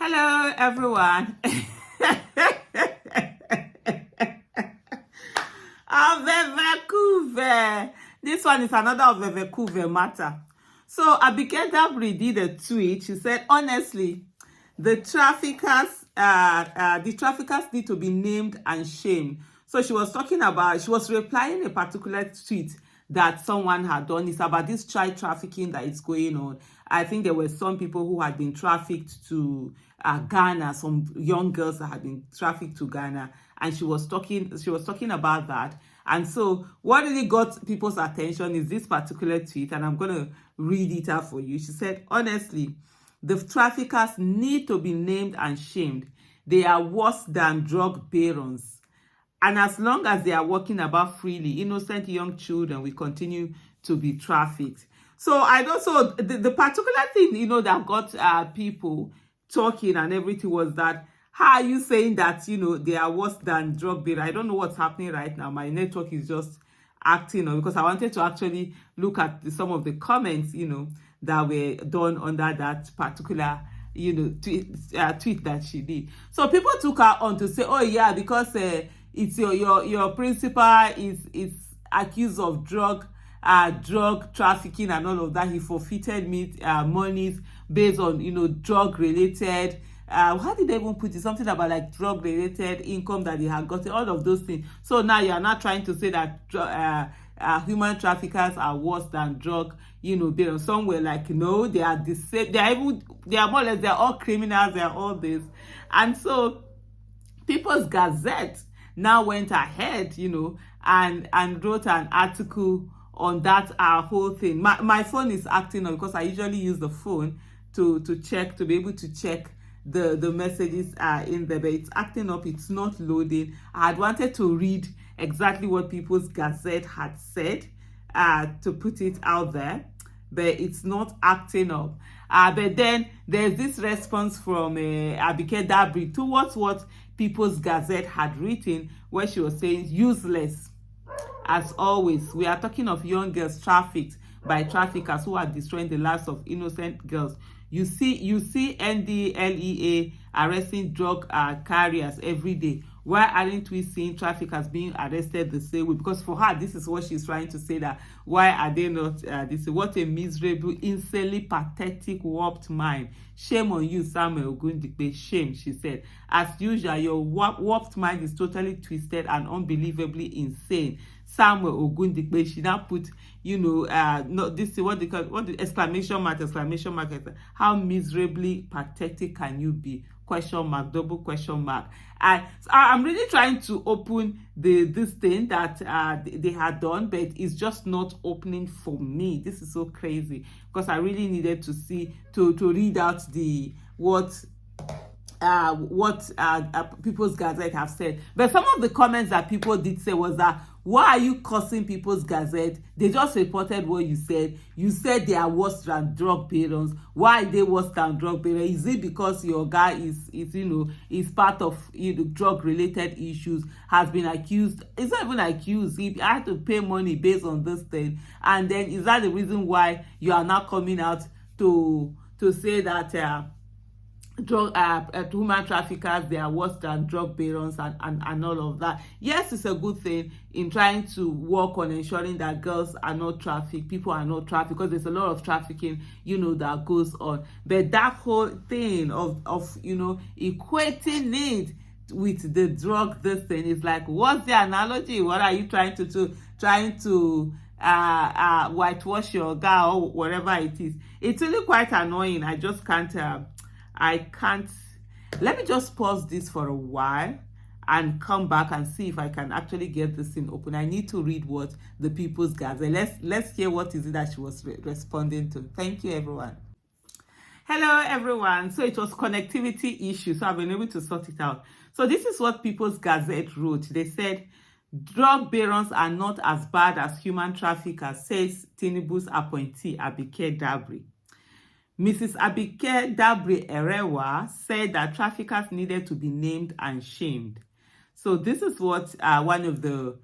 Hello, everyone. Avevekuve. This one is another Avevekuve matter. So Abike Dabiri did a tweet. She said, honestly, the traffickers need to be named and shamed. So she was replying a particular tweet that someone had done. It's about this child trafficking that is going on. I think there were some people who had been trafficked to Ghana, some young girls that had been trafficked to Ghana, and she was talking about that. And so what really got people's attention is this particular tweet, and I'm going to read it out for you. She said, honestly, the traffickers need to be named and shamed. They are worse than drug barons. And as long as they are walking about freely, innocent young children will continue to be trafficked. So I know, so the particular thing, that got people talking and everything was that, how are you saying that, they are worse than drug bearer? I don't know what's happening right now. My network is just acting on, because I wanted to actually look at some of the comments, that were done under that particular, tweet that she did. So people took her on to say, oh yeah, because it's your principal is accused of drug trafficking and all of that. He forfeited monies based on drug related how did they even put it, something about like drug related income that he had gotten, all of those things. So now you are not trying to say that human traffickers are worse than drug barons. Some were like, no, they are the same, they are more or less, they are all criminals, they are all this. And so People's Gazette now went ahead, and wrote an article on that whole thing. My phone is acting up because I usually use the phone to check, to be able to check the messages in there, but it's acting up, it's not loading. I had wanted to read exactly what People's Gazette had said to put it out there, but it's not acting up. But then there's this response from Abike Dabiri towards what People's Gazette had written, where she was saying, useless as always. We are talking of young girls trafficked by traffickers who are destroying the lives of innocent girls. You see NDLEA arresting drug carriers every day. Why aren't we seeing traffickers being arrested the same way? Because for her, this is what she's trying to say, that why are they not this? What a miserable, insanely pathetic, warped mind. Shame on you, Samuel Ogundipe. Shame, she said. As usual, your warped mind is totally twisted and unbelievably insane. Samuel Ogundipe. She now put, not this, what the exclamation mark. How miserably pathetic can you be? Question mark, double question mark. And so I'm really trying to open this thing that they had done, but it's just not opening for me. This is so crazy, because I really needed to see, to read out what People's Gazette have said. But some of the comments that people did say was that, why are you cursing People's Gazette? They just reported what you said. You said they are worse than drug barons. Why are they worse than drug barons? Is it because your guy is part of drug related issues, has been accused? It's not even accused. He had to pay money based on this thing. And then is that the reason why you are now coming out to say that human traffickers, they are worse than drug barons and all of that? Yes, it's a good thing in trying to work on ensuring that girls are not trafficked, people are not trafficked, because there's a lot of trafficking that goes on. But that whole thing of equating it with the drug, this thing is like, what's the analogy? What are you trying to do? Trying to whitewash your guy or whatever it is? It's really quite annoying. I just can't let me just pause this for a while and come back and see if I can actually get this thing open. I need to read what the People's Gazette. Let's hear what is it that she was responding to. Thank you, everyone. Hello, everyone. So it was connectivity issue, so I've been able to sort it out. So this is what People's Gazette wrote. They said, drug barons are not as bad as human traffickers, says Tinubu's appointee, Abike Dabiri. Mrs. Abike Dabiri Erewa said that traffickers needed to be named and shamed. So this is what one of the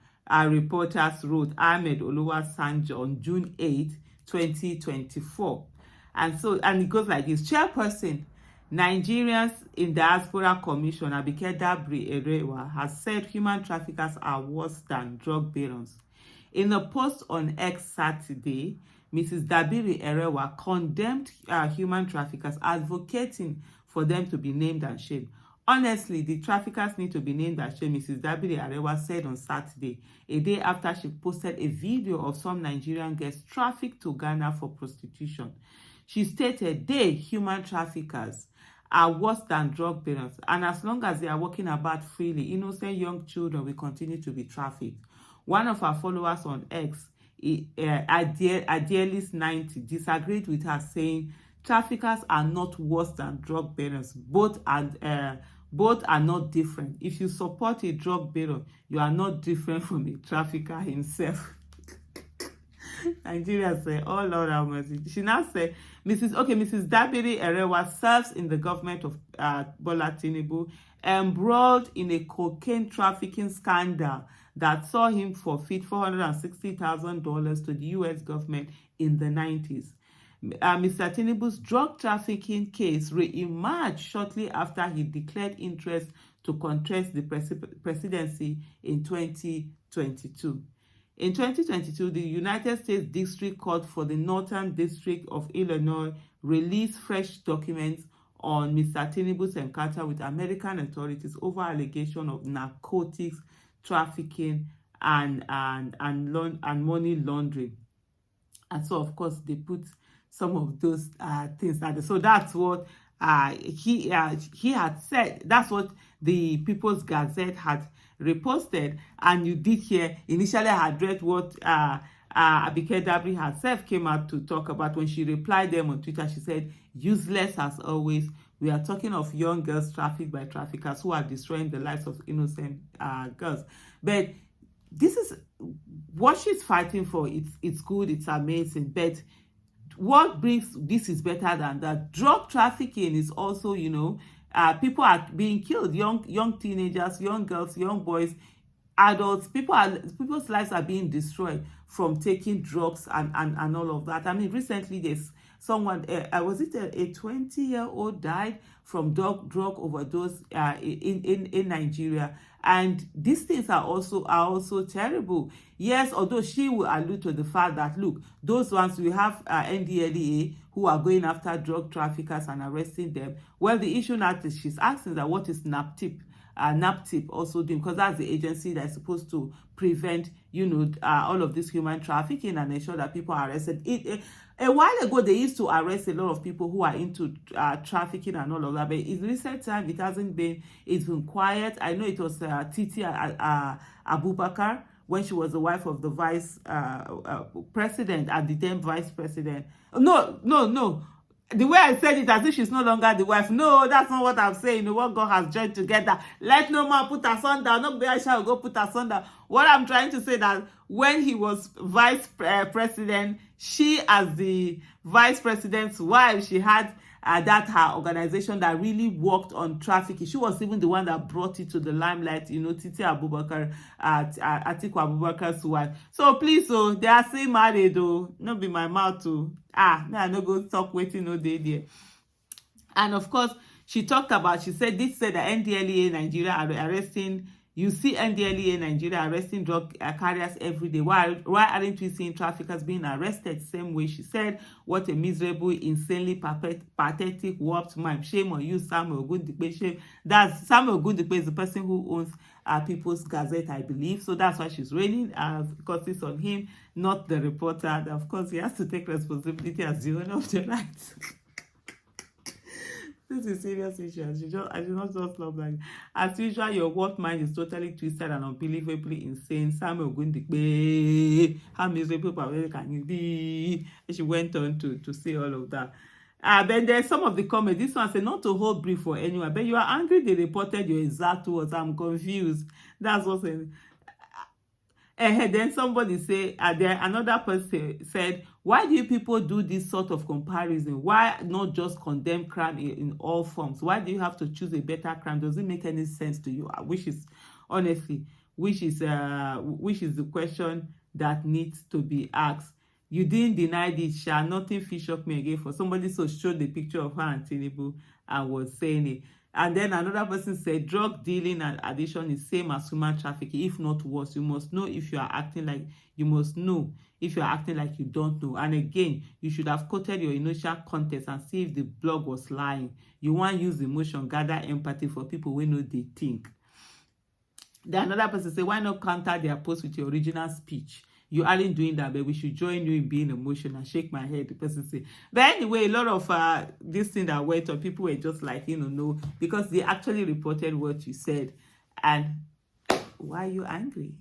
reporters wrote, Ahmed Oluwasanjo, on June 8, 2024. And it goes like this. Chairperson, Nigerians in Diaspora Commission, Abike Dabiri has said human traffickers are worse than drug barons. In a post on X Saturday, Mrs. Dabiri condemned human traffickers, advocating for them to be named and shamed. Honestly, the traffickers need to be named and shamed, Mrs. Dabiri said on Saturday, a day after she posted a video of some Nigerian girls trafficked to Ghana for prostitution. She stated, they, human traffickers, are worse than drug barons, and as long as they are walking about freely, innocent young children will continue to be trafficked. One of our followers on X, Idealist90, disagreed with her, saying traffickers are not worse than drug barons. Both are not different. If you support a drug baron, you are not different from a trafficker himself. Nigeria said, oh Lord have mercy. She now said, Mrs. Dabiri serves in the government of Bola Tinubu, embroiled in a cocaine trafficking scandal that saw him forfeit $460,000 to the US government in the 90s. Mr. Tinubu's drug trafficking case re-emerged shortly after he declared interest to contest the presidency in 2022. In 2022, the United States District Court for the Northern District of Illinois released fresh documents on Mr. Tinubu's encounter with American authorities over allegations of narcotics trafficking and money laundering. And so, of course, they put some of those things out there. So that's what he had said. That's what the People's Gazette had reposted. And you did hear, initially I had read what Abike Dabiri herself came out to talk about. When she replied them on Twitter, she said, useless as always. We are talking of young girls trafficked by traffickers who are destroying the lives of innocent girls. But this is what she's fighting for. It's good, it's amazing. But what brings this is better than that. Drug trafficking is also, people are being killed. Young teenagers, young girls, young boys, adults. People's lives are being destroyed from taking drugs and all of that. I mean, recently there's someone, was it a 20-year-old died from drug overdose in Nigeria. And these things are also terrible. Yes, although she will allude to the fact that, look, those ones we have NDLEA who are going after drug traffickers and arresting them. Well, the issue now is she's asking that what is NAPTIP? NAPTIP also doing, because that's the agency that's supposed to prevent, all of this human trafficking and ensure that people are arrested. A while ago, they used to arrest a lot of people who are into trafficking and all of that, but in recent time, it's been quiet. I know it was Titi Abubakar, when she was the wife of the vice president, and the then vice president. No. The way I said it, as if she's no longer the wife. No, that's not what I'm saying. What God has joined together, let no man put asunder. No bear shall go put asunder. What I'm trying to say that when he was vice president, she, as the vice president's wife, she had that her organization that really worked on trafficking. She was even the one that brought it to the limelight, Titi Abubakar, Atiku Abubakar's wife. So please, they are still married, though. Not be my mouth too. I no go talk waiting no day there. And of course, she said that NDLEA Nigeria are arresting. You see NDLEA Nigeria arresting drug carriers every day. Why aren't we seeing traffickers being arrested? Same way she said, what a miserable, insanely pathetic, warped mind. Shame on you, Samuel Ogundipe. Shame. That's Samuel Ogundipe is the person who owns People's Gazette, I believe. So that's why she's raining, because it's on him, not the reporter. And of course, he has to take responsibility as the owner of the rights. This is a serious issue. I do not just love that. As usual, your work mind is totally twisted and unbelievably insane. Samuel Ogundipe, how miserable can you be? And she went on to say all of that. But there's some of the comments. This one said, not to hold brief for anyone, but you are angry they reported your exact words. I'm confused. That's what's in. Then somebody say, another person said, why do you people do this sort of comparison? Why not just condemn crime in all forms? Why do you have to choose a better crime? Does it make any sense to you? Which is the question that needs to be asked. You didn't deny this, shall nothing fish up me again for somebody so showed the picture of her and Tinubu and was saying it. And then another person said drug dealing and addiction is same as human trafficking, if not worse. You must know if you are acting like you are acting like you don't know. And again, you should have quoted your initial context and see if the blog was lying. You want to use emotion, gather empathy for people who know they think. Then another person say, why not counter their post with your original speech? You aren't doing that, but we should join you in being emotional. Shake my head, the person say. But anyway, a lot of this thing that went on, people were just like, no, because they actually reported what you said. And why are you angry?